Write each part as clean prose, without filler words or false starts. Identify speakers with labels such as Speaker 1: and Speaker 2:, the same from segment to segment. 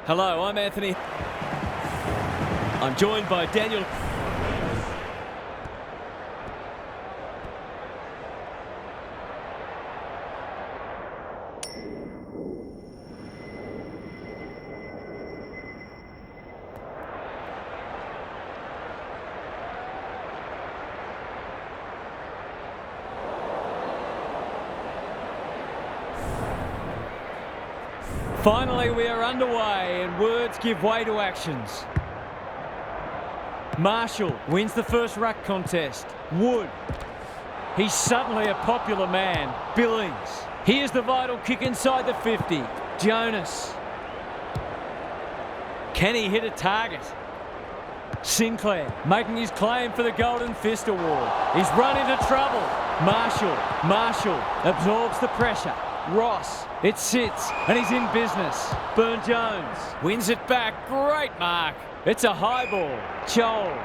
Speaker 1: Hello, I'm Anthony. I'm joined by Daniel. Finally, we are underway and words give way to actions. Marshall wins the first ruck contest. Wood. He's suddenly a popular man. Billings. Here's the vital kick inside the 50. Jonas. Can he hit a target? Sinclair making his claim for the Golden Fist Award. He's run into trouble. Marshall absorbs the pressure. Ross, it sits, and he's in business. Burn-Jones wins it back. Great mark. It's a high ball. Joel.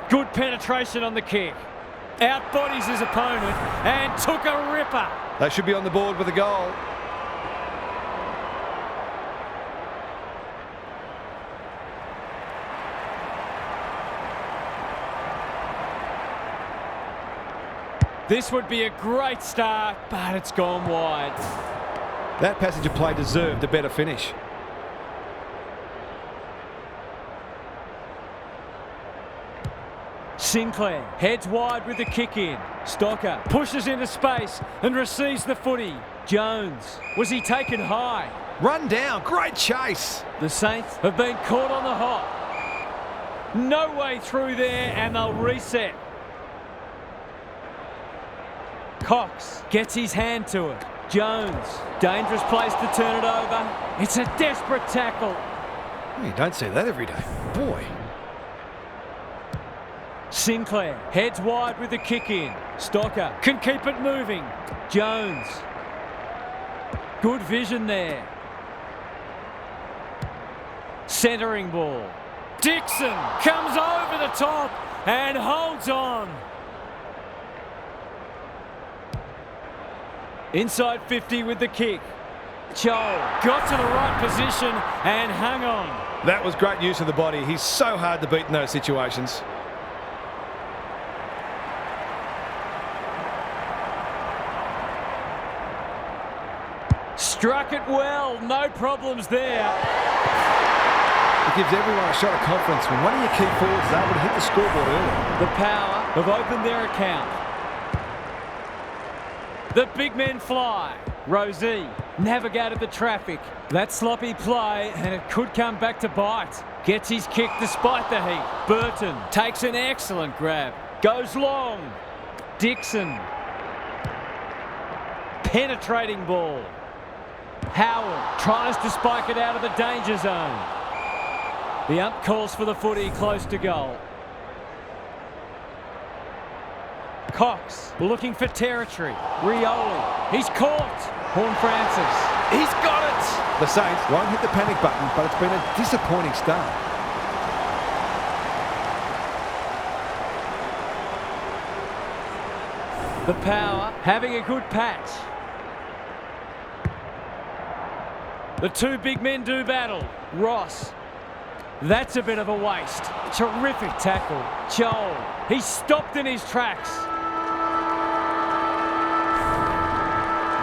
Speaker 1: Good penetration on the kick. Outbodies his opponent and took a ripper.
Speaker 2: They should be on the board with a goal.
Speaker 1: This would be a great start, but it's gone wide.
Speaker 2: That passage of play deserved a better finish.
Speaker 1: Sinclair heads wide with the kick in. Stocker pushes into space and receives the footy. Jones, was he taken high?
Speaker 2: Run down, great chase.
Speaker 1: The Saints have been caught on the hop. No way through there and they'll reset. Cox gets his hand to it. Jones, dangerous place to turn it over. It's a desperate tackle.
Speaker 2: You don't see that every day. Boy.
Speaker 1: Sinclair heads wide with the kick in. Stocker can keep it moving. Jones. Good vision there. Centering ball. Dixon comes over the top and holds on. Inside 50 with the kick. Joel got to the right position and hung on.
Speaker 2: That was great use of the body. He's so hard to beat in those situations.
Speaker 1: Struck it well, no problems there.
Speaker 2: It gives everyone a shot of confidence when one of your key forwards is able to hit the scoreboard early.
Speaker 1: The Power have opened their account. The big men fly. Rosie navigated the traffic. That sloppy play and it could come back to bite. Gets his kick despite the heat. Burton takes an excellent grab. Goes long. Dixon. Penetrating ball. Howard tries to spike it out of the danger zone. The ump calls for the footy close to goal. Cox looking for territory. Rioli. He's caught. Horn-Francis. He's got it.
Speaker 2: The Saints won't hit the panic button, but it's been a disappointing start.
Speaker 1: The Power having a good patch. The two big men do battle. Ross. That's a bit of a waste. Terrific tackle. Joel. He's stopped in his tracks.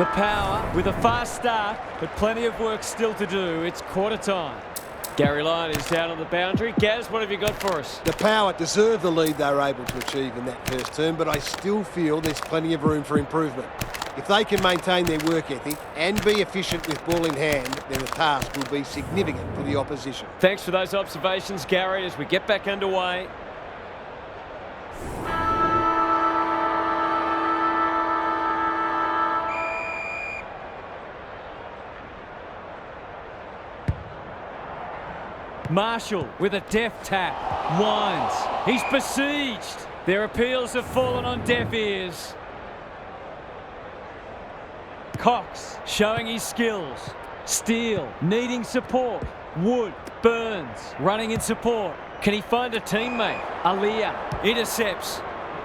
Speaker 1: The Power with a fast start, but plenty of work still to do. It's quarter time. Gary Lyon is down on the boundary. Gaz, what have you got for us?
Speaker 3: The Power deserve the lead they were able to achieve in that first term, but I still feel there's plenty of room for improvement. If they can maintain their work ethic and be efficient with ball in hand, then the task will be significant for the opposition.
Speaker 1: Thanks for those observations, Gary, as we get back underway. Marshall with a deft tap. Wines. He's besieged. Their appeals have fallen on deaf ears. Cox showing his skills. Steele needing support. Wood. Burns running in support. Can he find a teammate? Aaliyah intercepts.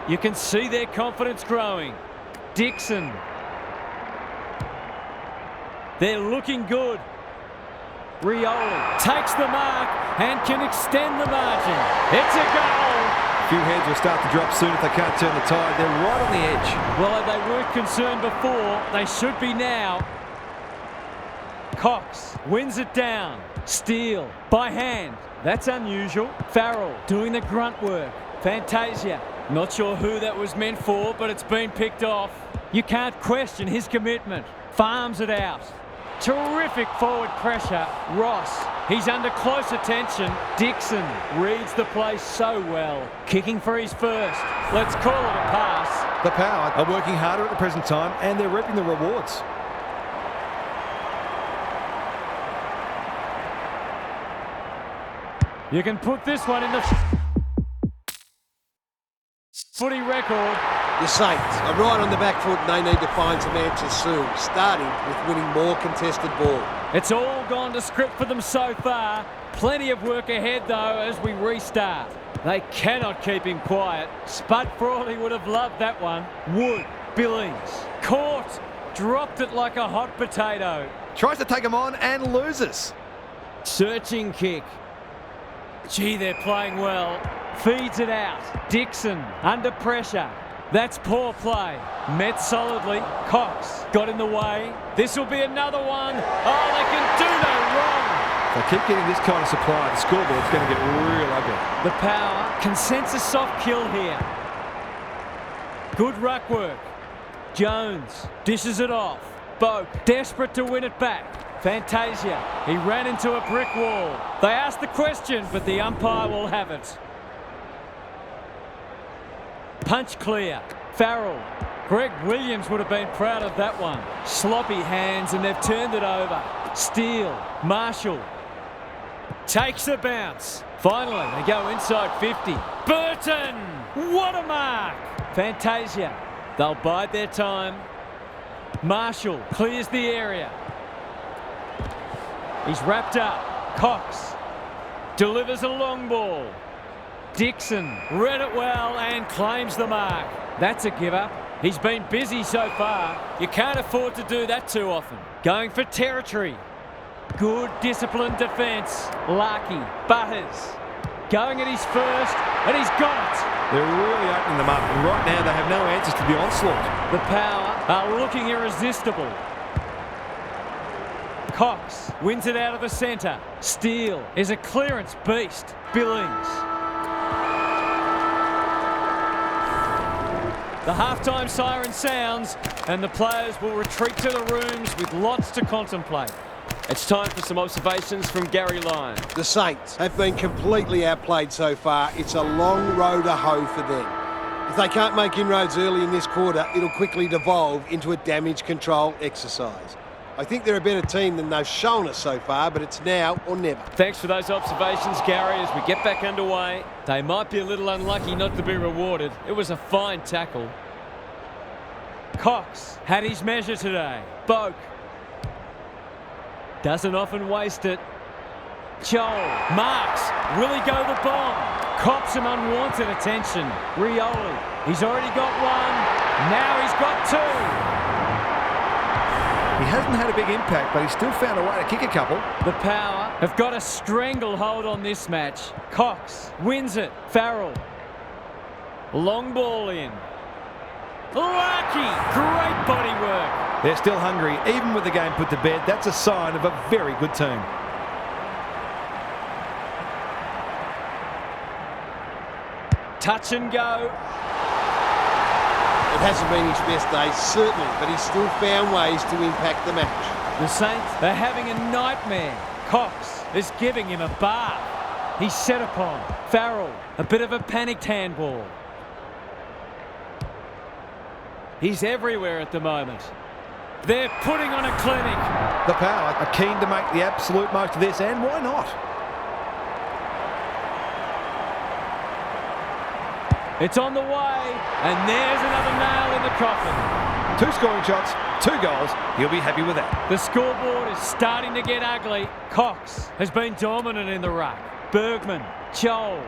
Speaker 1: You can see their confidence growing. Dixon. They're looking good. Rioli takes the mark and can extend the margin. It's a goal.
Speaker 2: A few heads will start to drop soon if they can't turn the tide. They're right on the edge.
Speaker 1: Well, if they weren't concerned before, they should be now. Cox wins it down. Steele by hand. That's unusual. Farrell doing the grunt work. Fantasia. Not sure who that was meant for, but it's been picked off. You can't question his commitment. Farms it out. Terrific forward pressure. Ross, he's under close attention. Dixon reads the play so well. Kicking for his first. Let's call it a pass.
Speaker 2: The Power are working harder at the present time and they're reaping the rewards.
Speaker 1: You can put this one in the footy record.
Speaker 3: The Saints are right on the back foot and they need to find some answers soon, starting with winning more contested ball.
Speaker 1: It's all gone to script for them so far. Plenty of work ahead, though, as we restart. They cannot keep him quiet. Spud Frawley would have loved that one. Wood, Billings, caught, dropped it like a hot potato.
Speaker 2: Tries to take him on and loses.
Speaker 1: Searching kick. Gee, they're playing well. Feeds it out. Dixon under pressure. That's poor play. Met solidly. Cox got in the way. This will be another one. Oh, they can do no wrong.
Speaker 2: If they keep getting this kind of supply, the scoreboard's going to get real ugly.
Speaker 1: The Power can sense a soft kill here. Good ruck work. Jones dishes it off. Boak desperate to win it back. Fantasia, he ran into a brick wall. They asked the question, but the umpire will have it. Punch clear. Farrell. Greg Williams would have been proud of that one. Sloppy hands and they've turned it over. Steele. Marshall. Takes the bounce. Finally, they go inside 50. Burton! What a mark! Fantasia. They'll bide their time. Marshall clears the area. He's wrapped up. Cox delivers a long ball. Dixon read it well and claims the mark. That's a give-up. He's been busy so far. You can't afford to do that too often. Going for territory. Good disciplined defence. Larky, Butters, going at his first, and he's got it.
Speaker 2: They're really opening them up, and right now they have no answers to the onslaught.
Speaker 1: The Power are looking irresistible. Cox wins it out of the centre. Steele is a clearance beast. Billings. The halftime siren sounds and the players will retreat to the rooms with lots to contemplate.
Speaker 4: It's time for some observations from Gary Lyon.
Speaker 3: The Saints have been completely outplayed so far. It's a long road to hoe for them. If they can't make inroads early in this quarter, it'll quickly devolve into a damage control exercise. I think they're a better team than they've shown us so far, but it's now or never.
Speaker 4: Thanks for those observations, Gary. As we get back underway, they might be a little unlucky not to be rewarded. It was a fine tackle.
Speaker 1: Cox had his measure today. Boak doesn't often waste it. Joel marks. Will he go the bomb? Cops some unwanted attention. Rioli, he's already got one. Now he's got two.
Speaker 2: He hasn't had a big impact, but he's still found a way to kick a couple.
Speaker 1: The Power have got a stranglehold on this match. Cox wins it. Farrell. Long ball in. Lucky! Great body work.
Speaker 2: They're still hungry, even with the game put to bed. That's a sign of a very good team.
Speaker 1: Touch and go.
Speaker 3: It hasn't been his best day, certainly, but he's still found ways to impact the match.
Speaker 1: The Saints are having a nightmare. Cox is giving him a bath. He's set upon. Farrell, a bit of a panicked handball. He's everywhere at the moment. They're putting on a clinic.
Speaker 2: The Power are keen to make the absolute most of this, and why not?
Speaker 1: It's on the way, and there's another nail in the coffin.
Speaker 2: 2 scoring shots, 2 goals. He'll be happy with that.
Speaker 1: The scoreboard is starting to get ugly. Cox has been dominant in the ruck. Bergman, Joel.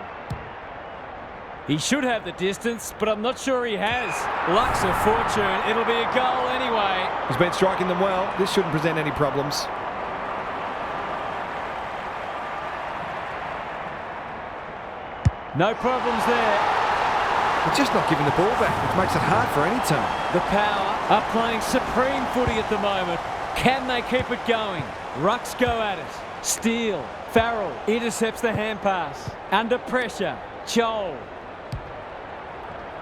Speaker 1: He should have the distance, but I'm not sure he has. Luck's a fortune. It'll be a goal anyway.
Speaker 2: He's been striking them well. This shouldn't present any problems.
Speaker 1: No problems there.
Speaker 2: They're just not giving the ball back, which makes it hard for any team.
Speaker 1: The Power are playing supreme footy at the moment. Can they keep it going? Rucks go at it. Steele. Farrell intercepts the hand pass. Under pressure. Chol.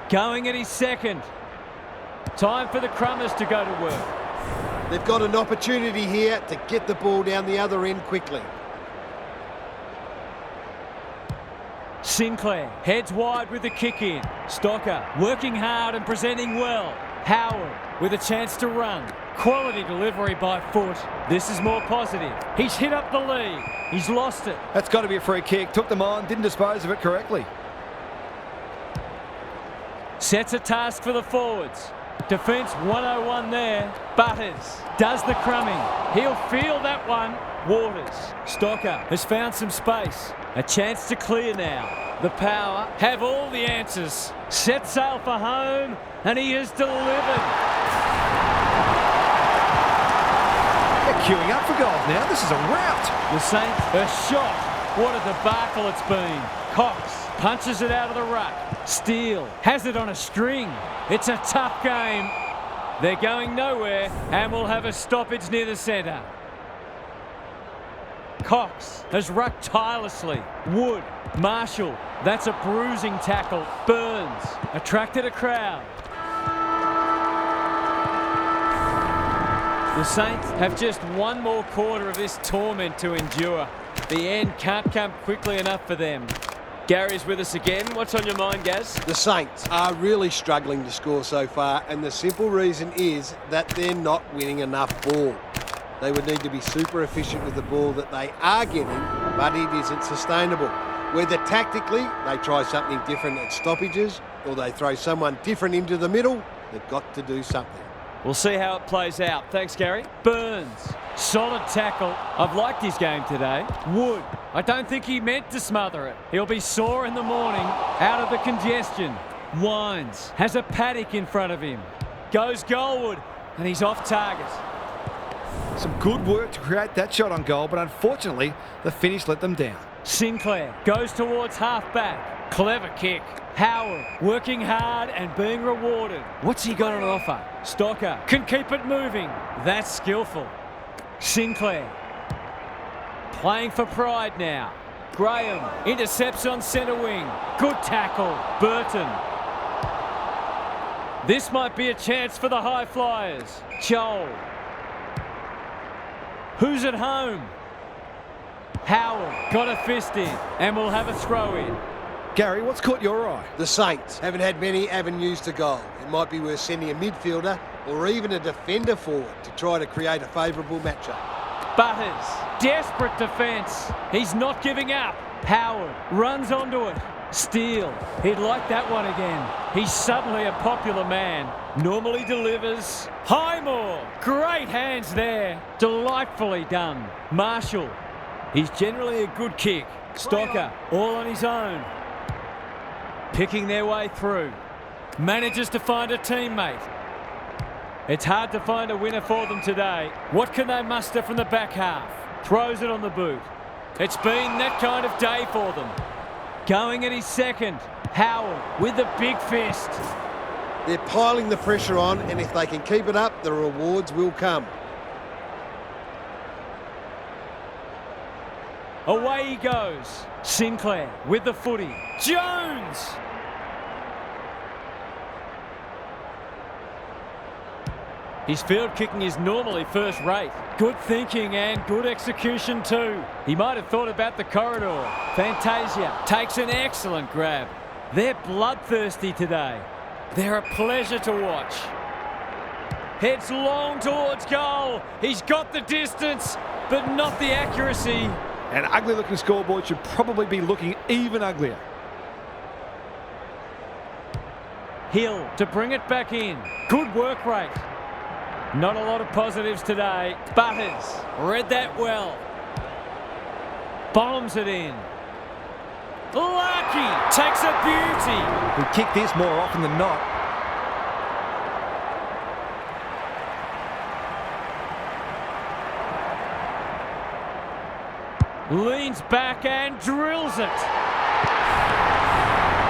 Speaker 1: Going at his second. Time for the Crummers to go to work.
Speaker 3: They've got an opportunity here to get the ball down the other end quickly.
Speaker 1: Sinclair heads wide with the kick in. Stocker working hard and presenting well. Howard with a chance to run. Quality delivery by foot. This is more positive. He's hit up the lead. He's lost it.
Speaker 2: That's got to be a free kick. Took them on, didn't dispose of it correctly.
Speaker 1: Sets a task for the forwards. Defence 101 there. Butters does the crumbing. He'll feel that one. Waters. Stocker has found some space. A chance to clear now. The Power have all the answers. Set sail for home, and he has delivered.
Speaker 2: They're queuing up for goals now. This is a rout.
Speaker 1: The Saints are shot. What a debacle it's been. Cox punches it out of the ruck. Steele has it on a string. It's a tough game. They're going nowhere, and we'll have a stoppage near the centre. Cox has rucked tirelessly. Wood, Marshall, that's a bruising tackle. Burns attracted a crowd. The Saints have just one more quarter of this torment to endure. The end can't come quickly enough for them. Gary's with us again. What's on your mind, Gaz?
Speaker 3: The Saints are really struggling to score so far, and the simple reason is that they're not winning enough ball. They would need to be super efficient with the ball that they are getting, but it isn't sustainable. Whether tactically they try something different at stoppages or they throw someone different into the middle, they've got to do something.
Speaker 4: We'll see how it plays out. Thanks, Gary.
Speaker 1: Burns, solid tackle. I've liked his game today. Wood, I don't think he meant to smother it. He'll be sore in the morning, out of the congestion. Wines has a paddock in front of him. Goes Goldwood, and he's off target.
Speaker 2: Some good work to create that shot on goal, but unfortunately, the finish let them down.
Speaker 1: Sinclair goes towards half-back. Clever kick. Howard working hard and being rewarded. What's he got on offer? Stocker can keep it moving. That's skillful. Sinclair playing for pride now. Graham intercepts on centre wing. Good tackle. Burton. This might be a chance for the high flyers. Chol. Who's at home? Howard got a fist in and will have a throw in.
Speaker 2: Gary, what's caught your eye?
Speaker 3: The Saints haven't had many avenues to goal. It might be worth sending a midfielder or even a defender forward to try to create a favourable matchup.
Speaker 1: Butters, desperate defence. He's not giving up. Howard runs onto it. Steele, he'd like that one again. He's suddenly a popular man. Normally delivers. Highmore, great hands there. Delightfully done. Marshall, he's generally a good kick. Stocker, all on his own. Picking their way through. Manages to find a teammate. It's hard to find a winner for them today. What can they muster from the back half? Throws it on the boot. It's been that kind of day for them. Going at his second. Howard with the big fist.
Speaker 3: They're piling the pressure on, and if they can keep it up, the rewards will come.
Speaker 1: Away he goes. Sinclair with the footy. Jones! His field kicking is normally first rate. Good thinking and good execution too. He might have thought about the corridor. Fantasia takes an excellent grab. They're bloodthirsty today. They're a pleasure to watch. Heads long towards goal. He's got the distance, but not the accuracy.
Speaker 2: An ugly-looking scoreboard should probably be looking even uglier.
Speaker 1: Hill to bring it back in. Good work rate. Not a lot of positives today. Butters read that well. Bombs it in. Lucky takes a beauty.
Speaker 2: We kick this more often than not.
Speaker 1: Leans back and drills it.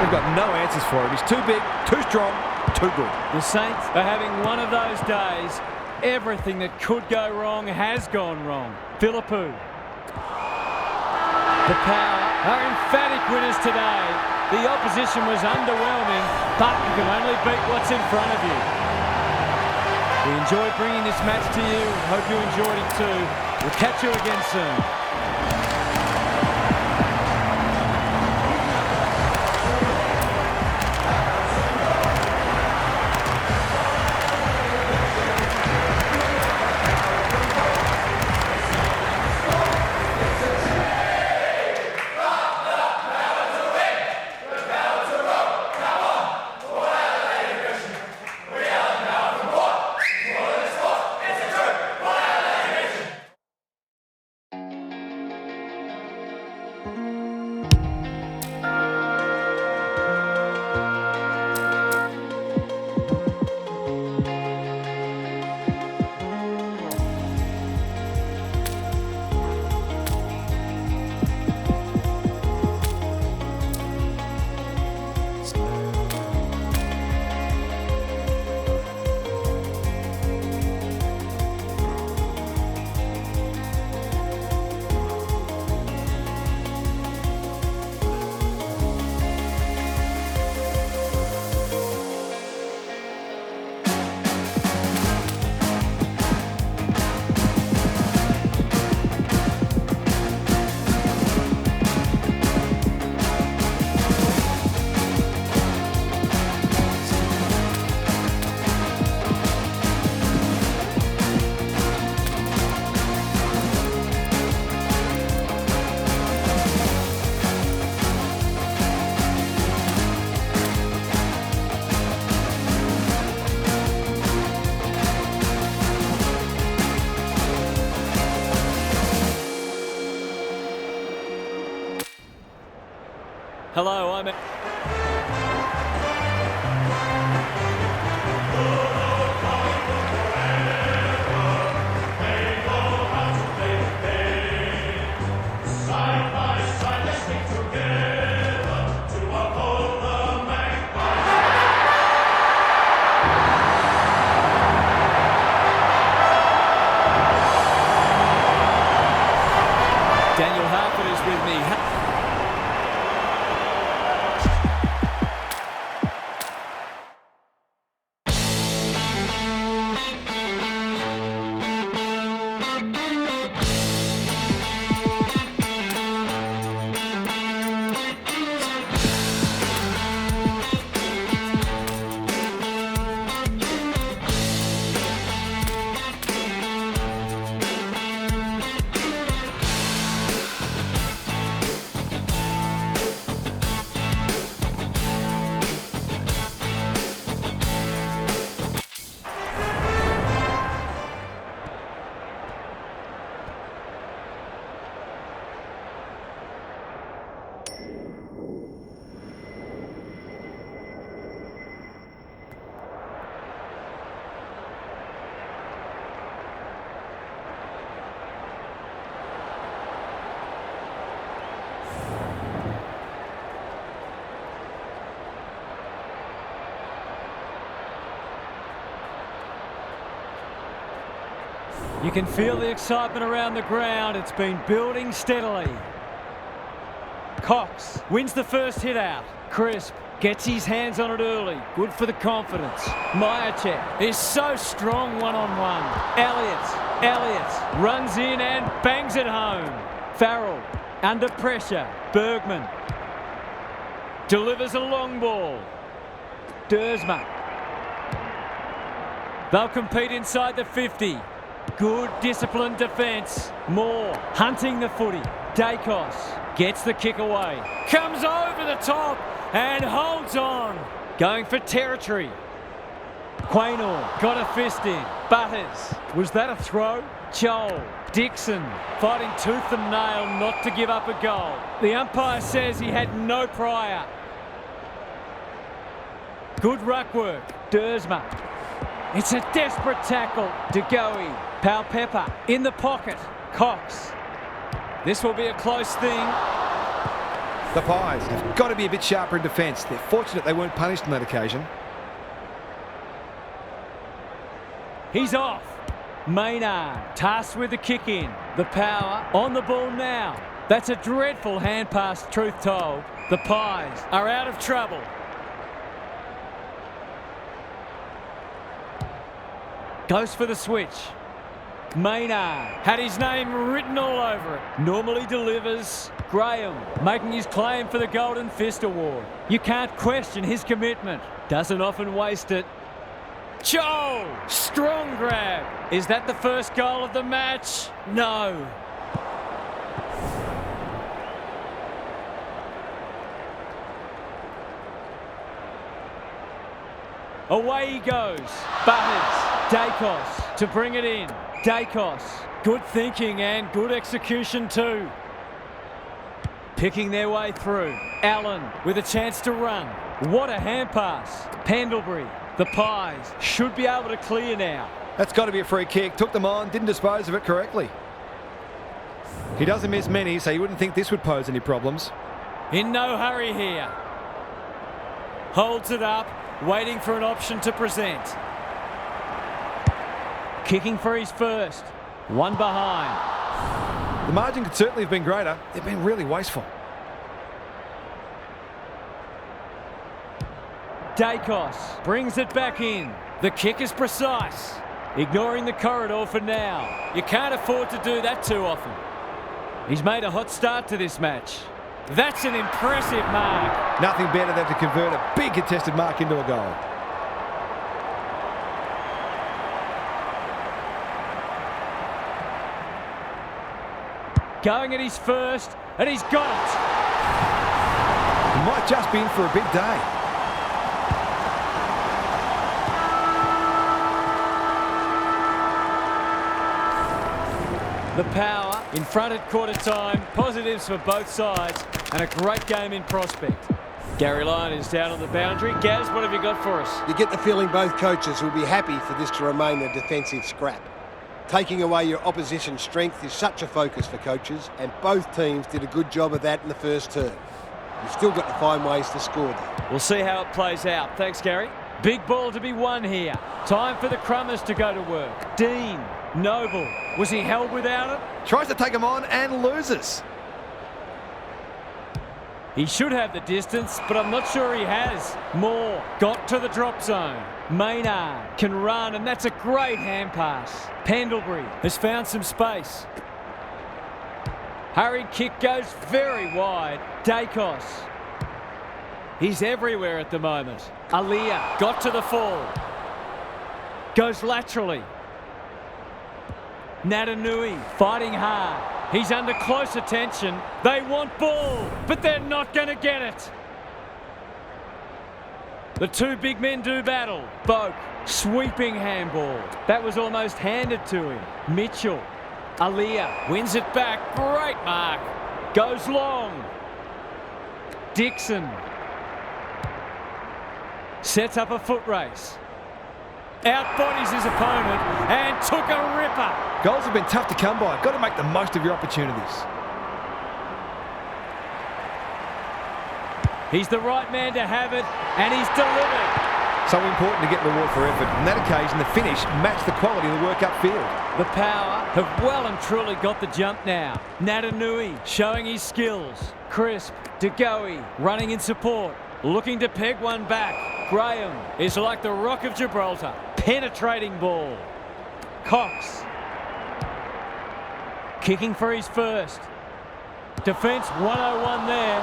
Speaker 2: We've got no answers for him. He's too big, too strong, too good.
Speaker 1: The Saints are having one of those days. Everything that could go wrong has gone wrong. Philippou. The Power are emphatic winners today. The opposition was underwhelming, but you can only beat what's in front of you. We enjoyed bringing this match to you. Hope you enjoyed it too. We'll catch you again soon. Hello, I'm... Daniel Harford is with me. You can feel the excitement around the ground. It's been building steadily. Cox wins the first hit out. Crisp gets his hands on it early. Good for the confidence. Myercheck is so strong one-on-one. Elliott runs in and bangs it home. Farrell under pressure. Bergman delivers a long ball. Dersma. They'll compete inside the 50. Good disciplined defence. Moore hunting the footy. Dacos gets the kick away. Comes over the top and holds on. Going for territory. Quaynor got a fist in. Butters. Was that a throw? Joel. Dixon fighting tooth and nail not to give up a goal. The umpire says he had no prior. Good ruck work. Dersma. It's a desperate tackle. DeGoey. Pepper in the pocket. Cox. This will be a close thing.
Speaker 2: The Pies have got to be a bit sharper in defence. They're fortunate they weren't punished on that occasion.
Speaker 1: He's off. Maynard tasked with the kick in. The Power on the ball now. That's a dreadful hand pass, truth told. The Pies are out of trouble. Goes for the switch. Maynard had his name written all over it. Normally delivers. Graham making his claim for the Golden Fist Award. You can't question his commitment. Doesn't often waste it. Joel! Strong grab. Is that the first goal of the match? No. Away he goes. Butters. Dacos to bring it in. Dacos. Good thinking and good execution too. Picking their way through. Allen with a chance to run. What a hand pass. Pendlebury. The Pies should be able to clear now.
Speaker 2: That's got to be a free kick. Took them on, didn't dispose of it correctly. He doesn't miss many, so you wouldn't think this would pose any problems.
Speaker 1: In no hurry here. Holds it up, waiting for an option to present. Kicking for his first. One behind.
Speaker 2: The margin could certainly have been greater. They've been really wasteful.
Speaker 1: Dacos brings it back in. The kick is precise. Ignoring the corridor for now. You can't afford to do that too often. He's made a hot start to this match. That's an impressive mark.
Speaker 2: Nothing better than to convert a big contested mark into a goal.
Speaker 1: Going at his first, and he's got it.
Speaker 2: He might just be in for a big day.
Speaker 1: The Power in front at quarter time. Positives for both sides and a great game in prospect. Gary Lyon is down on the boundary. Gaz, what have you got for us?
Speaker 3: You get the feeling both coaches will be happy for this to remain a defensive scrap. Taking away your opposition's strength is such a focus for coaches, and both teams did a good job of that in the first term. You've still got to find ways to score though.
Speaker 1: We'll see how it plays out. Thanks, Gary. Big ball to be won here. Time for the Crummers to go to work. Dean, Noble. Was he held without it?
Speaker 2: Tries to take him on and loses.
Speaker 1: He should have the distance, but I'm not sure he has. Moore got to the drop zone. Maynard can run, and that's a great hand pass. Pendlebury has found some space. Hurried kick goes very wide. Dacos. He's everywhere at the moment. Aliyah got to the fall. Goes laterally. Natanui fighting hard. He's under close attention. They want ball, but they're not going to get it. The two big men do battle. Boak, sweeping handball. That was almost handed to him. Mitchell. Aliyah wins it back. Great mark. Goes long. Dixon. Sets up a foot race. Outbodies his opponent and took a ripper.
Speaker 2: Goals have been tough to come by. Got to make the most of your opportunities.
Speaker 1: He's the right man to have it, and he's delivered.
Speaker 2: So important to get reward for effort. On that occasion, the finish matched the quality of the work upfield.
Speaker 1: The Power have well and truly got the jump now. Natanui showing his skills. Crisp, DeGoey running in support, looking to peg one back. Graham is like the Rock of Gibraltar. Penetrating ball. Cox. Kicking for his first. Defence 101 there.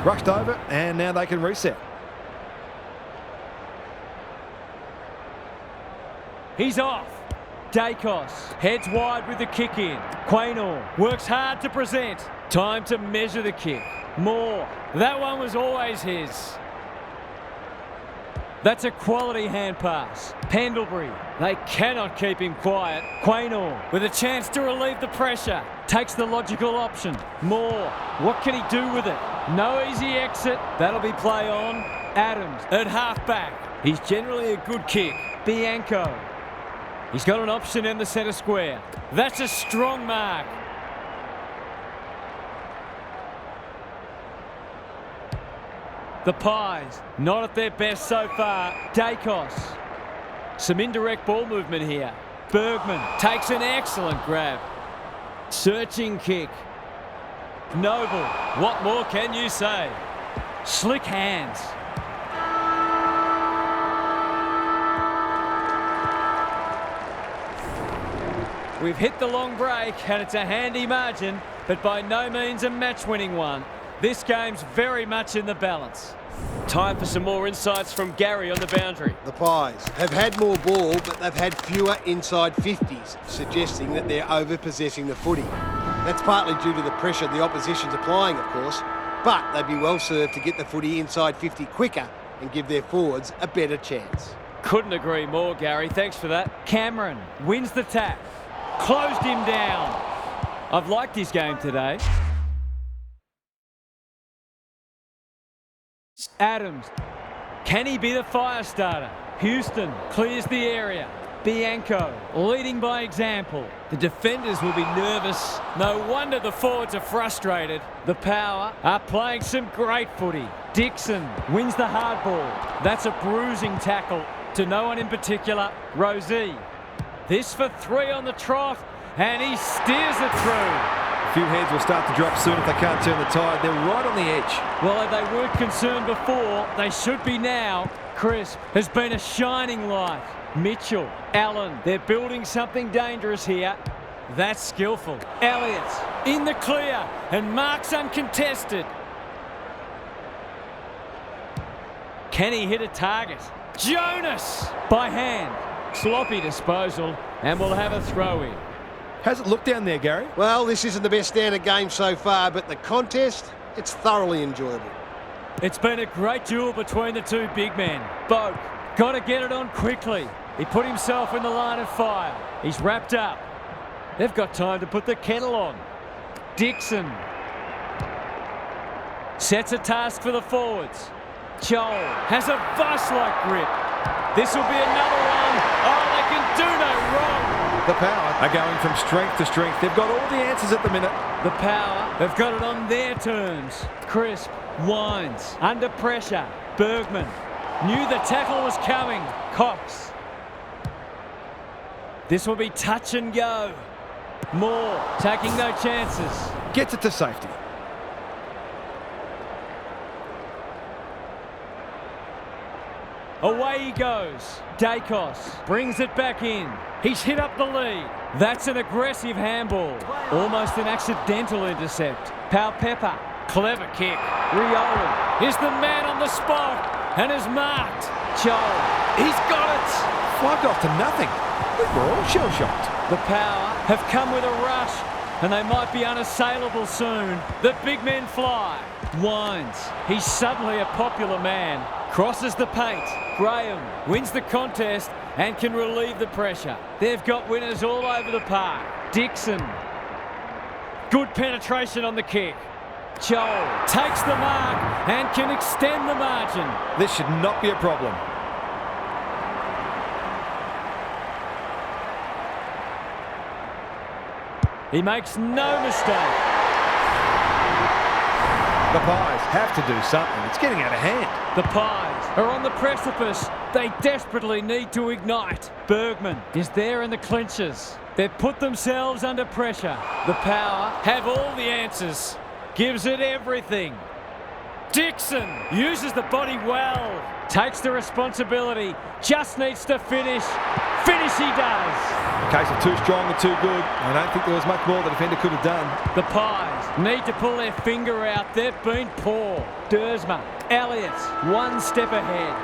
Speaker 2: Rushed over, and now they can reset.
Speaker 1: He's off. Dacos heads wide with the kick in. Quaynor works hard to present. Time to measure the kick. Moore. That one was always his. That's a quality hand pass. Pendlebury. They cannot keep him quiet. Quaynor with a chance to relieve the pressure. Takes the logical option. Moore. What can he do with it? No easy exit. That'll be play on. Adams at half-back. He's generally a good kick. Bianco. He's got an option in the centre square. That's a strong mark. The Pies, not at their best so far. Dacos. Some indirect ball movement here. Bergman takes an excellent grab. Searching kick. Noble, what more can you say? Slick hands. We've hit the long break and it's a handy margin, but by no means a match-winning one. This game's very much in the balance.
Speaker 4: Time for some more insights from Gary on the boundary.
Speaker 3: The Pies have had more ball, but they've had fewer inside 50s, suggesting that they're over-possessing the footy. That's partly due to the pressure the opposition's applying, of course, but they'd be well served to get the footy inside 50 quicker and give their forwards a better chance.
Speaker 4: Couldn't agree more, Gary. Thanks for that.
Speaker 1: Cameron wins the tap. Closed him down. I've liked his game today. Adams. Can he be the fire starter? Houston clears the area. Bianco leading by example. The defenders will be nervous. No wonder the forwards are frustrated. The Power are playing some great footy. Dixon wins the hard ball. That's a bruising tackle to no one in particular. Rosie. This for 3 on the trot, and he steers it through.
Speaker 2: A few heads will start to drop soon if they can't turn the tide. They're right on the edge.
Speaker 1: Well, if they weren't concerned before, they should be now. Crisp has been a shining light. Mitchell, Allen, they're building something dangerous here. That's skillful. Elliott in the clear, and marks uncontested. Can he hit a target? Jonas by hand. Sloppy disposal, and we'll have a throw-in.
Speaker 2: How's it look down there, Gary?
Speaker 3: Well, this isn't the best standard game so far, but the contest, it's thoroughly enjoyable.
Speaker 1: It's been a great duel between the two big men. Boak, got to get it on quickly. He put himself in the line of fire. He's wrapped up. They've got time to put the kettle on. Dixon sets a task for the forwards. Joel has a vice-like grip. This will be another one. Oh, they can do no wrong.
Speaker 2: The Power are going from strength to strength. They've got all the answers at the minute.
Speaker 1: The Power have got it on their terms. Crisp winds under pressure. Bergman knew the tackle was coming. Cox. This will be touch and go. Moore taking no chances.
Speaker 2: Gets it to safety.
Speaker 1: Away he goes. Dacos brings it back in. He's hit up the lead. That's an aggressive handball. Almost an accidental intercept. Pepper. Clever kick. Rioli is the man on the spot and is marked. Joel. He's got it.
Speaker 2: Flugged off to nothing. We were all shell-shocked.
Speaker 1: The Power have come with a rush and they might be unassailable soon. The big men fly. Winds. He's suddenly a popular man. Crosses the paint. Graham wins the contest and can relieve the pressure. They've got winners all over the park. Dixon. Good penetration on the kick. Joel takes the mark and can extend the margin.
Speaker 2: This should not be a problem.
Speaker 1: He makes no mistake.
Speaker 2: The Pies have to do something. It's getting out of hand.
Speaker 1: The Pies are on the precipice. They desperately need to ignite. Bergman is there in the clinches. They've put themselves under pressure. The Power have all the answers. Gives it everything. Dixon uses the body well. Takes the responsibility. Just needs to finish. Finish he does.
Speaker 2: A case of too strong and too good. I don't think there was much more the defender could have done.
Speaker 1: The Pies need to pull their finger out. They've been poor. Dersma, Elliott, one step ahead.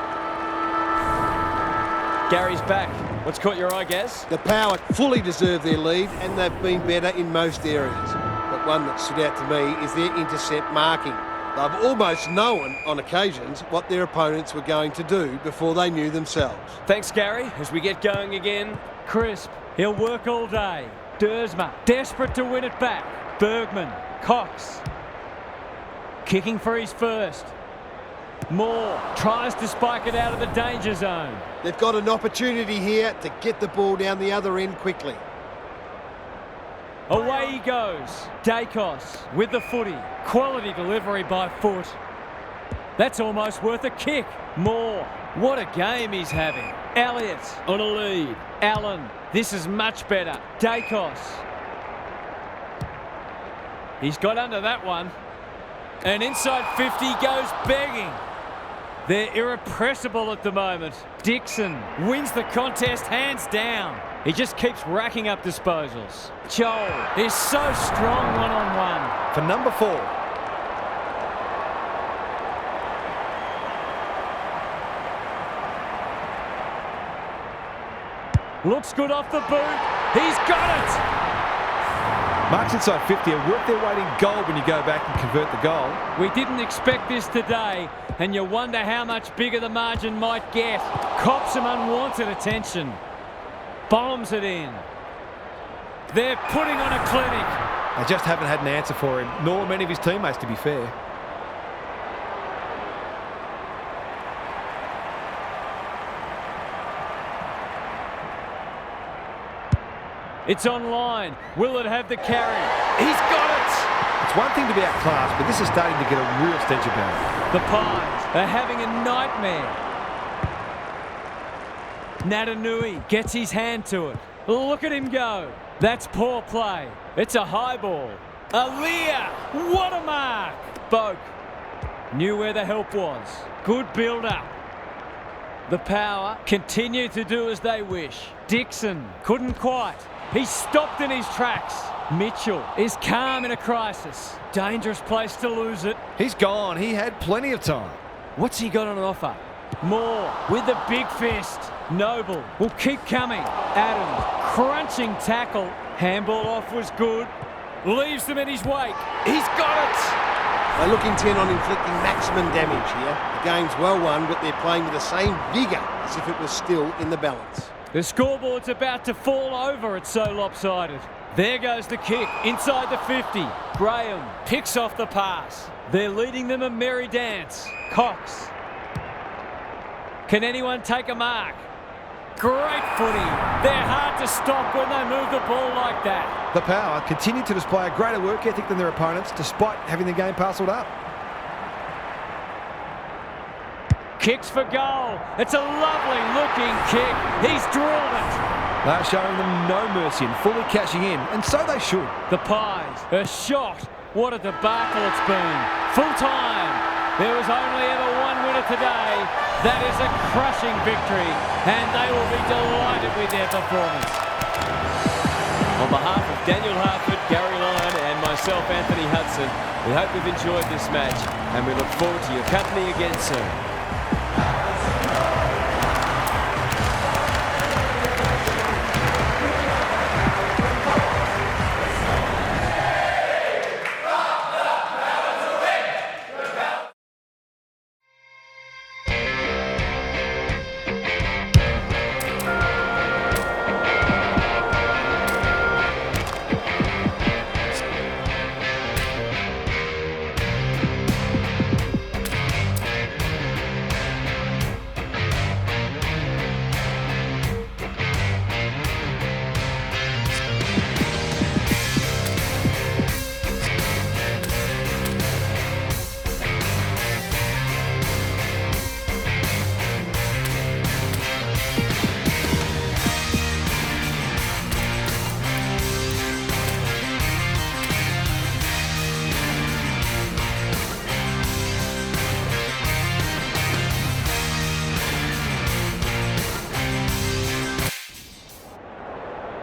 Speaker 4: Gary's back. What's caught your eye, Gaz?
Speaker 3: The Power fully deserve their lead and they've been better in most areas. But one that stood out to me is their intercept marking. They've almost known on occasions what their opponents were going to do before they knew themselves.
Speaker 4: Thanks, Gary. As we get going again.
Speaker 1: Crisp, he'll work all day. Dersma, desperate to win it back. Bergman, Cox. Kicking for his first. Moore tries to spike it out of the danger zone.
Speaker 3: They've got an opportunity here to get the ball down the other end quickly.
Speaker 1: Away he goes. Dacos with the footy. Quality delivery by foot. That's almost worth a kick. Moore.
Speaker 4: What a game he's having.
Speaker 1: Elliott.
Speaker 4: On a lead.
Speaker 1: Allen. This is much better. Dacos. He's got under that one. And inside 50 goes begging. They're irrepressible at the moment. Dixon wins the contest hands down. He just keeps racking up disposals. Joel is so strong one-on-one.
Speaker 2: For number 4.
Speaker 1: Looks good off the boot. He's got it.
Speaker 2: Marks inside 50 are worth their weight in gold when you go back and convert the goal.
Speaker 1: We didn't expect this today, and you wonder how much bigger the margin might get. Cops some unwanted attention. Bombs it in. They're putting on a clinic.
Speaker 2: They just haven't had an answer for him, nor many of his teammates, to be fair.
Speaker 1: It's online. Will it have the carry? He's got it!
Speaker 2: It's one thing to be outclassed, but this is starting to get a real stench about it.
Speaker 1: The Pies are having a nightmare. Natanui gets his hand to it. Look at him go. That's poor play. It's a high ball. Aaliyah! What a mark! Boak knew where the help was. Good build-up. The Power continue to do as they wish. Dixon couldn't quite. He stopped in his tracks. Mitchell is calm in a crisis. Dangerous place to lose it.
Speaker 2: He's gone. He had plenty of time.
Speaker 1: What's he got on offer? Moore with the big fist. Noble will keep coming. Adams, crunching tackle. Handball off was good. Leaves them in his wake. He's got it!
Speaker 3: They look intent on inflicting maximum damage here. The game's well won, but they're playing with the same vigour as if it was still in the balance.
Speaker 1: The scoreboard's about to fall over. It's so lopsided. There goes the kick inside the 50. Graham picks off the pass. They're leading them a merry dance. Cox. Can anyone take a mark? Great footy. They're hard to stop when they move the ball like that.
Speaker 2: The Power continue to display a greater work ethic than their opponents, despite having the game parcelled up.
Speaker 1: Kicks for goal. It's a lovely looking kick. He's drilled it.
Speaker 2: They're showing them no mercy and fully cashing in, and so they should.
Speaker 1: The Pies are shot. What a debacle it's been. Full time. There was only ever one winner today. That is a crushing victory, and they will be delighted with their performance.
Speaker 4: On behalf of Daniel Harford, Gary Lyon and myself, Anthony Hudson, we hope you've enjoyed this match, and we look forward to your company again soon.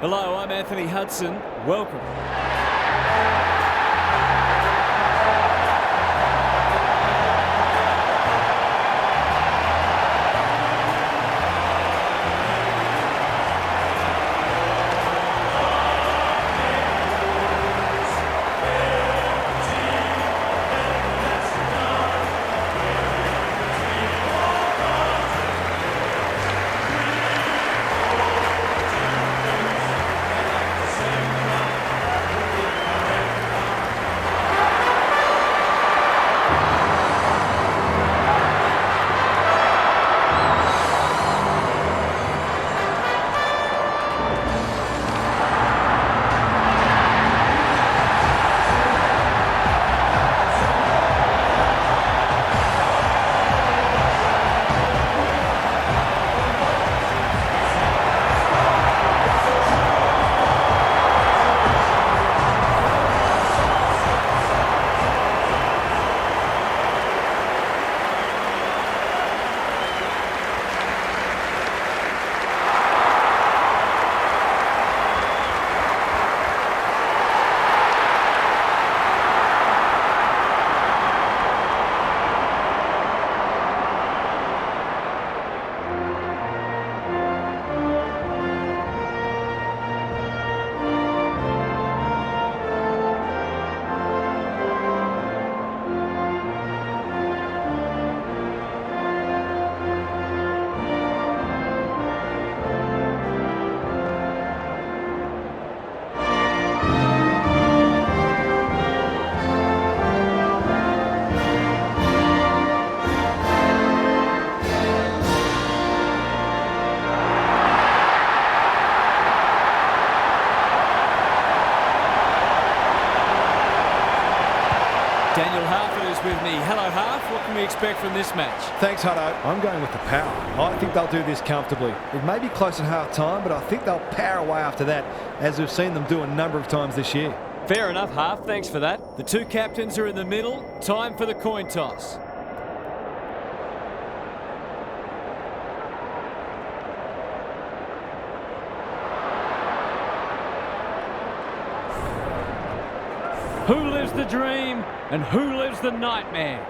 Speaker 4: Hello, I'm Anthony Hudson. Welcome.
Speaker 1: what can we expect from this match?
Speaker 2: Thanks, Hutto. I'm going with the power. I think they'll do this comfortably. It may be close at half-time, but I think they'll power away after that, as we've seen them do a number of times this year.
Speaker 1: Fair enough, Half. Thanks for that. The two captains are in the middle. Time for the coin toss. Who lives the dream and who lives the nightmare?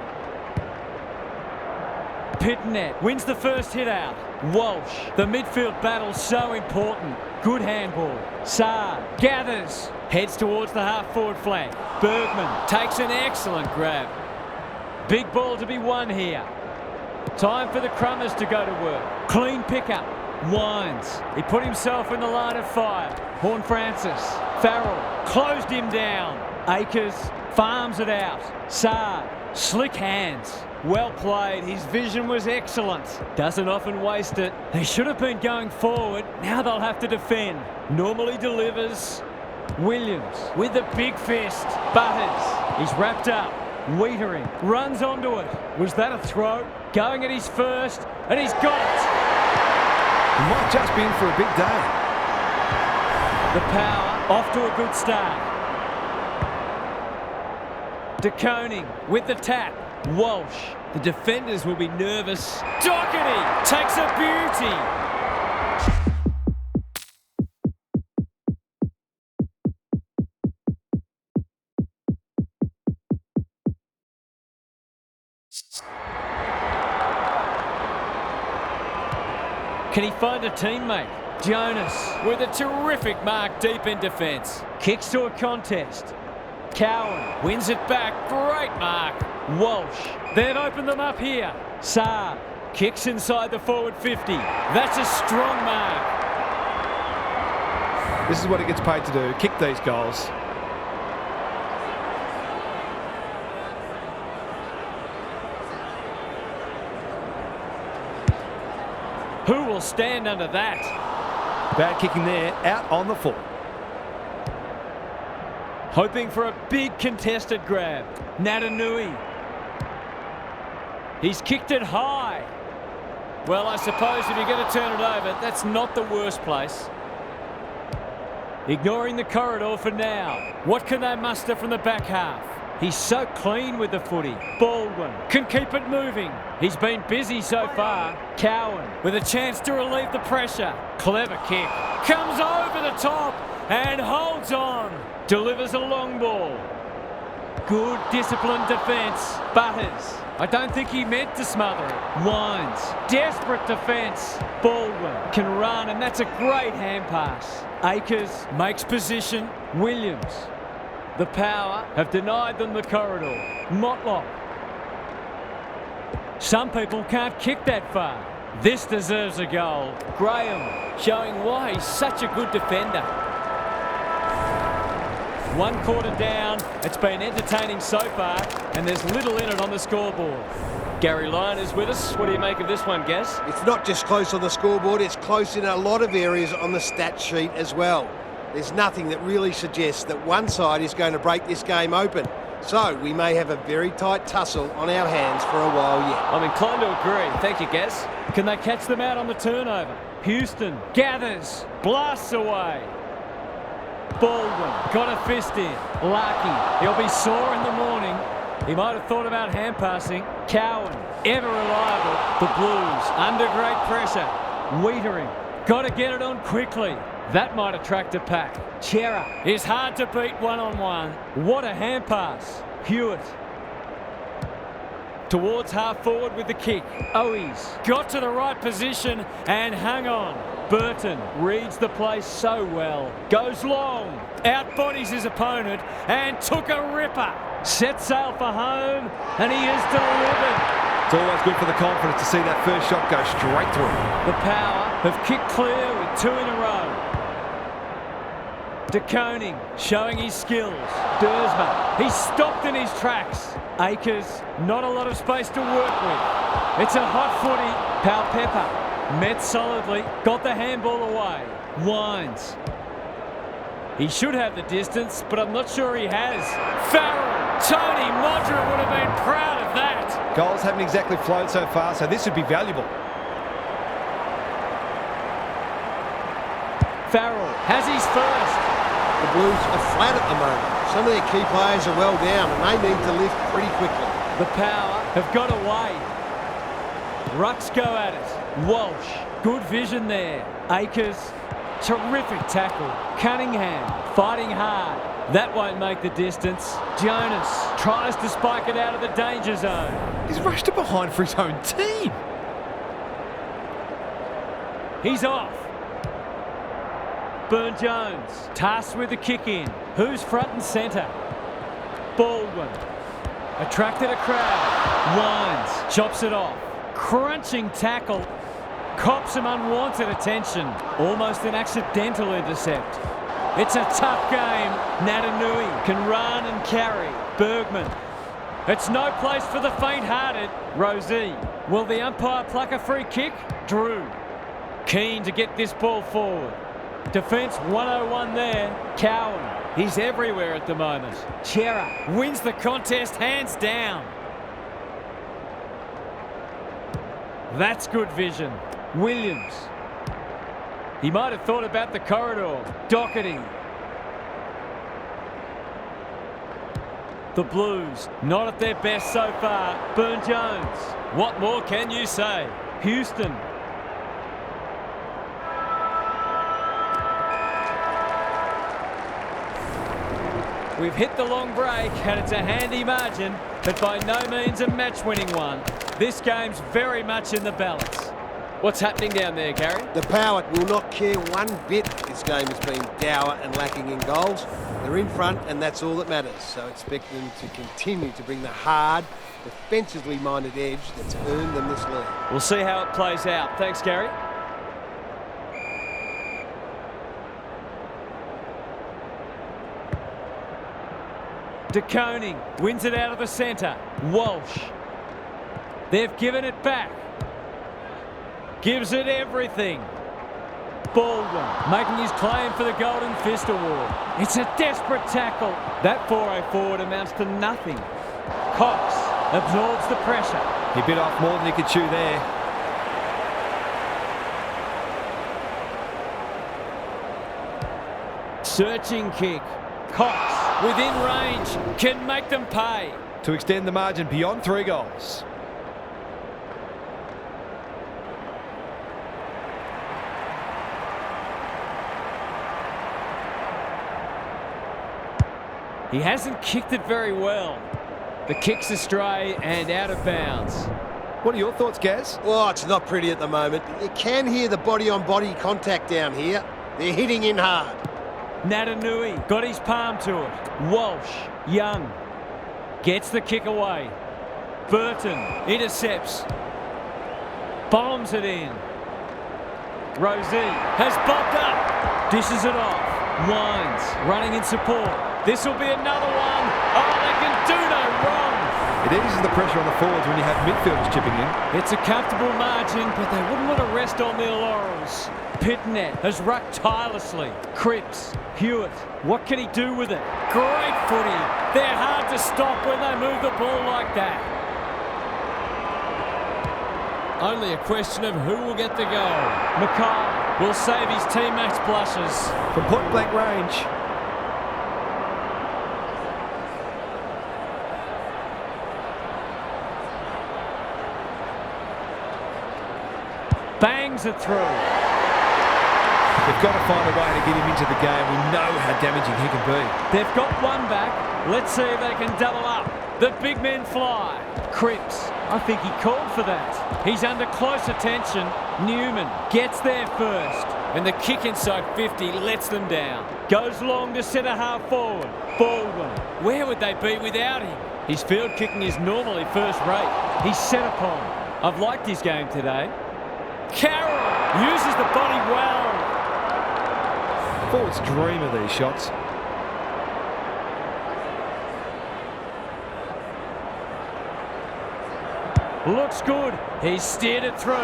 Speaker 1: Pitnet wins the first hit out. Walsh, the midfield battle so important. Good handball. Saar gathers, heads towards the half-forward flank. Bergman takes an excellent grab. Big ball to be won here. Time for the Crummers to go to work. Clean pickup. Wines. He put himself in the line of fire. Horne-Francis. Farrell closed him down. Akers farms it out. Saar, slick hands. Well played. His vision was excellent. Doesn't often waste it. They should have been going forward. Now they'll have to defend. Normally delivers. Williams with the big fist. Butters. He's wrapped up. Wiedering runs onto it. Was that a throw? Going at his first, and he's got it.
Speaker 2: He might just be in for a big day.
Speaker 1: The Power off to a good start. De Koning with the tap. Walsh. The defenders will be nervous. Doherty takes a beauty. Can he find a teammate? Jonas with a terrific mark deep in defence. Kicks to a contest. Cowan wins it back. Great mark. Walsh then open them up here. Saar kicks inside the forward 50. That's a strong mark.
Speaker 2: This is what he gets paid to do, kick these goals.
Speaker 1: Who will stand under that?
Speaker 2: Bad kicking there, out on the full.
Speaker 1: Hoping for a big contested grab. Natanui. He's kicked it high. Well, I suppose if you're going to turn it over, that's not the worst place. Ignoring the corridor for now. What can they muster from the back half? He's so clean with the footy. Baldwin can keep it moving. He's been busy so far. Cowan with a chance to relieve the pressure. Clever kick. Comes over the top and holds on. Delivers a long ball. Good disciplined defence. Butters. I don't think he meant to smother it. Wines. Desperate defence. Baldwin can run, and that's a great hand pass. Akers makes position. Williams. The Power have denied them the corridor. Motlop. Some people can't kick that far. This deserves a goal. Graham showing why he's such a good defender. 1 quarter down. It's been entertaining so far, and there's little in it on the scoreboard. Gary Lyon is with us. What do you make of this one, Gaz?
Speaker 3: It's not just close on the scoreboard, it's close in a lot of areas on the stat sheet as well. There's nothing that really suggests that one side is going to break this game open. So we may have a very tight tussle on our hands for a while yet.
Speaker 1: I'm inclined to agree. Thank you, Gaz. Can they catch them out on the turnover? Houston gathers, blasts away. Baldwin got a fist in. Larkey, he'll be sore in the morning. He might have thought about hand passing. Cowan, ever reliable. The Blues under great pressure. Wiedering, got to get it on quickly. That might attract a pack. Chera is hard to beat one-on-one. What a hand pass. Hewitt towards half forward with the kick. Owies got to the right position and hung on. Burton reads the place so well. Goes long, outbodies his opponent and took a ripper. Set sail for home and he is delivered.
Speaker 2: It's always good for the confidence to see that first shot go straight through.
Speaker 1: The Power have kicked clear with 2 in a row. De Koning showing his skills. Dersma, he's stopped in his tracks. Akers, not a lot of space to work with. It's a hot footy. Powell-Pepper met solidly, got the handball away. Wines. He should have the distance, but I'm not sure he has. Farrell, Tony Modra would have been proud of that.
Speaker 2: Goals haven't exactly flowed so far, so this would be valuable.
Speaker 1: Farrell has his first.
Speaker 3: The Blues are flat at the moment. Some of their key players are well down and they need to lift pretty quickly.
Speaker 1: The Power have got away. Rucks go at it. Walsh, good vision there. Akers, terrific tackle. Cunningham, fighting hard. That won't make the distance. Jonas tries to spike it out of the danger zone.
Speaker 2: He's rushed it behind for his own team.
Speaker 1: He's off. Burn-Jones, tasked with the kick in. Who's front and centre? Baldwin, attracted a crowd. Wines, chops it off. Crunching tackle. Cops some unwanted attention. Almost an accidental intercept. It's a tough game. Natanui can run and carry. Bergman. It's no place for the faint-hearted. Rosie. Will the umpire pluck a free kick? Drew. Keen to get this ball forward. Defence 101 there. Cowan. He's everywhere at the moment. Chera wins the contest hands down. That's good vision. Williams. He might have thought about the corridor. Doherty. The Blues, not at their best so far. Burn-Jones. What more can you say? Houston. We've hit the long break and it's a handy margin, but by no means a match-winning one. This game's very much in the balance.
Speaker 4: What's happening down there, Gary?
Speaker 3: The Power will not care one bit if this game has been dour and lacking in goals. They're in front and that's all that matters. So expect them to continue to bring the hard, defensively minded edge that's earned them this lead.
Speaker 4: We'll see how it plays out. Thanks, Gary.
Speaker 1: De Koning wins it out of the centre. Walsh. They've given it back. Gives it everything. Baldwin making his claim for the Golden Fist Award. It's a desperate tackle. That 4-0 forward amounts to nothing. Cox absorbs the pressure.
Speaker 2: He bit off more than he could chew there.
Speaker 1: Searching kick. Cox within range can make them pay.
Speaker 2: To extend the margin beyond 3 goals.
Speaker 1: He hasn't kicked it very well. The kick's astray and out of bounds.
Speaker 2: What are your thoughts, Gaz?
Speaker 3: Well, it's not pretty at the moment. You can hear the body-on-body contact down here. They're hitting in hard.
Speaker 1: Natanui got his palm to it. Walsh, Young, gets the kick away. Burton intercepts. Bombs it in. Rosie has bobbed up. Dishes it off. Wines running in support. This will be another one. Oh, they can do no wrong.
Speaker 2: It eases the pressure on the forwards when you have midfielders chipping in.
Speaker 1: It's a comfortable margin, but they wouldn't want to rest on their laurels. Pitnet has rucked tirelessly. Cripps, Hewitt, what can he do with it? Great footy. They're hard to stop when they move the ball like that. Only a question of who will get the goal. Mackay will save his teammates' blushes.
Speaker 2: From point-blank range.
Speaker 1: Bangs it through.
Speaker 2: They've got to find a way to get him into the game. We know how damaging he can be.
Speaker 1: They've got one back. Let's see if they can double up. The big men fly. Cripps, I think he called for that. He's under close attention. Newman gets there first. And the kick inside 50 lets them down. Goes long to centre half forward. Baldwin. Where would they be without him? His field kicking is normally first rate. He's set upon. I've liked his game today. Carroll uses the body well.
Speaker 2: Forwards dream of these shots.
Speaker 1: Looks good. He's steered it through.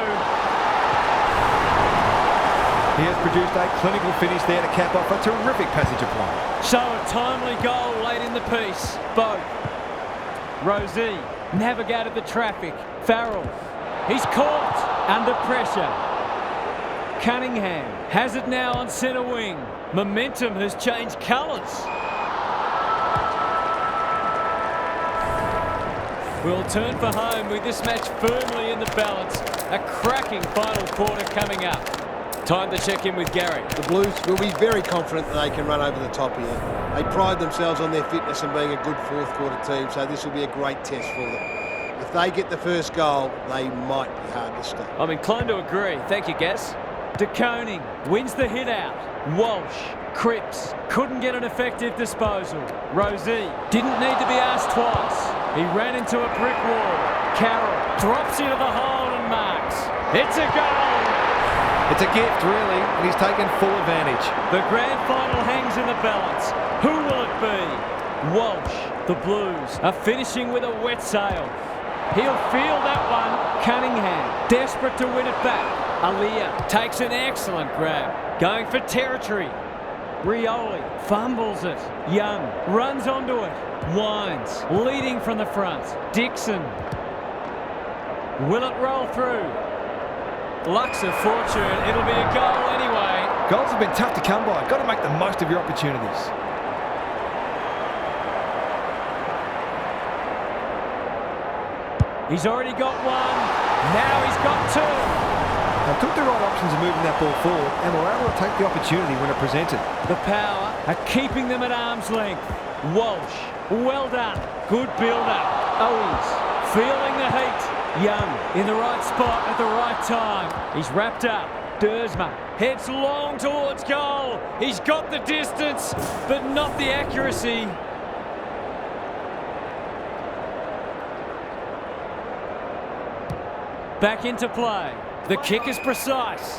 Speaker 2: He has produced a clinical finish there to cap off a terrific passage of play.
Speaker 1: So a timely goal late in the piece. Boat. Rosie navigated the traffic. Farrell, he's caught under pressure. Cunningham has it now on centre wing. Momentum has changed colours. We'll turn for home with this match firmly in the balance. A cracking final quarter coming up. Time to check in with Gary.
Speaker 3: The Blues will be very confident that they can run over the top here. They pride themselves on their fitness and being a good fourth quarter team, so this will be a great test for them. If they get the first goal, they might be hard to stop.
Speaker 4: I'm inclined to agree. Thank you, Gas.
Speaker 1: De Koning wins the hit out. Walsh, Cripps couldn't get an effective disposal. Rosie didn't need to be asked twice. He ran into a brick wall. Carroll drops into the hole and marks. It's a goal!
Speaker 2: It's a gift, really, and he's taken full advantage.
Speaker 1: The grand final hangs in the balance. Who will it be? Walsh. The Blues are finishing with a wet sail. He'll feel that one. Cunningham, desperate to win it back. Aaliyah takes an excellent grab. Going for territory. Rioli fumbles it. Young runs onto it. Wines leading from the front. Dixon. Will it roll through? Luck's of fortune. It'll be a goal anyway.
Speaker 2: Goals have been tough to come by. Got to make the most of your opportunities.
Speaker 1: He's already got one. Now he's got two.
Speaker 2: They took the right options in moving that ball forward and were able to take the opportunity when it presented.
Speaker 1: The Power are keeping them at arm's length. Walsh, well done. Good build-up. Owens feeling the heat. Young in the right spot at the right time. He's wrapped up. Dersma heads long towards goal. He's got the distance, but not the accuracy. Back into play. The kick is precise.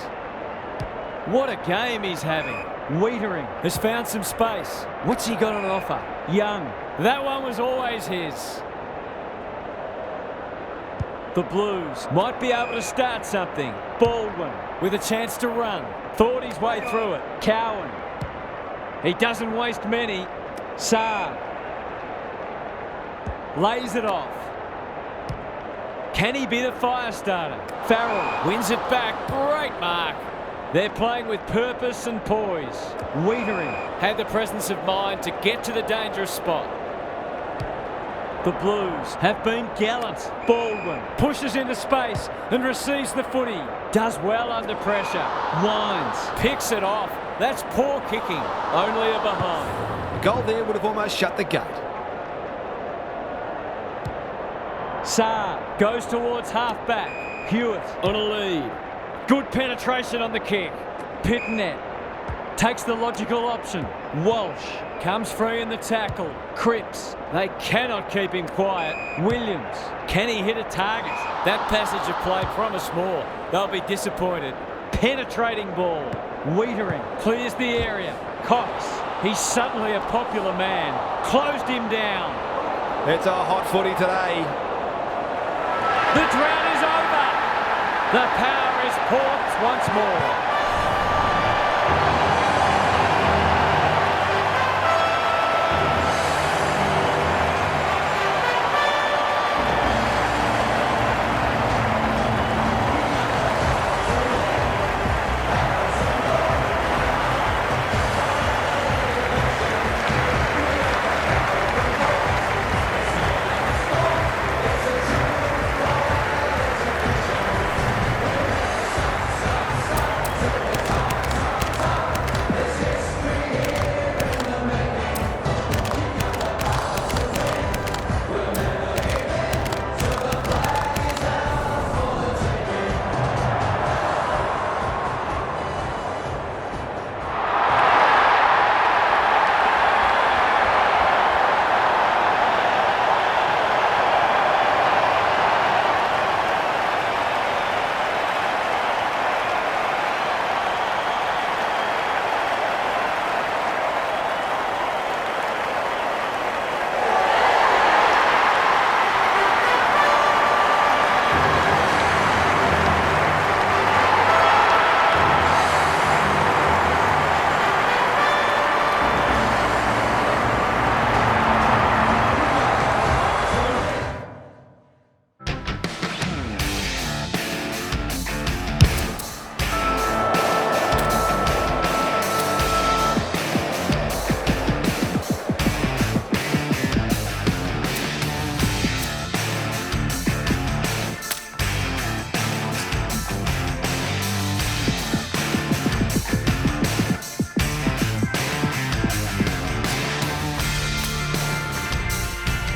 Speaker 1: What a game he's having. Wiedering has found some space. What's he got on offer? Young. That one was always his. The Blues might be able to start something. Baldwin with a chance to run. Thought his way through it. Cowan. He doesn't waste many. Saar. Lays it off. Can he be the fire starter? Farrell wins it back. Great mark. They're playing with purpose and poise. Wiedering had the presence of mind to get to the dangerous spot. The Blues have been gallant. Baldwin pushes into space and receives the footy. Does well under pressure. Wines picks it off. That's poor kicking. Only a behind.
Speaker 2: A goal there would have almost shut the gate.
Speaker 1: Saar goes towards half-back. Hewitt on a lead. Good penetration on the kick. Pitnet takes the logical option. Walsh comes free in the tackle. Cripps, they cannot keep him quiet. Williams, can he hit a target? That passage of play promised more. They'll be disappointed. Penetrating ball. Wiedering clears the area. Cox, he's suddenly a popular man. Closed him down.
Speaker 2: It's a hot footy today.
Speaker 1: The drought is over. The Power is paused once more.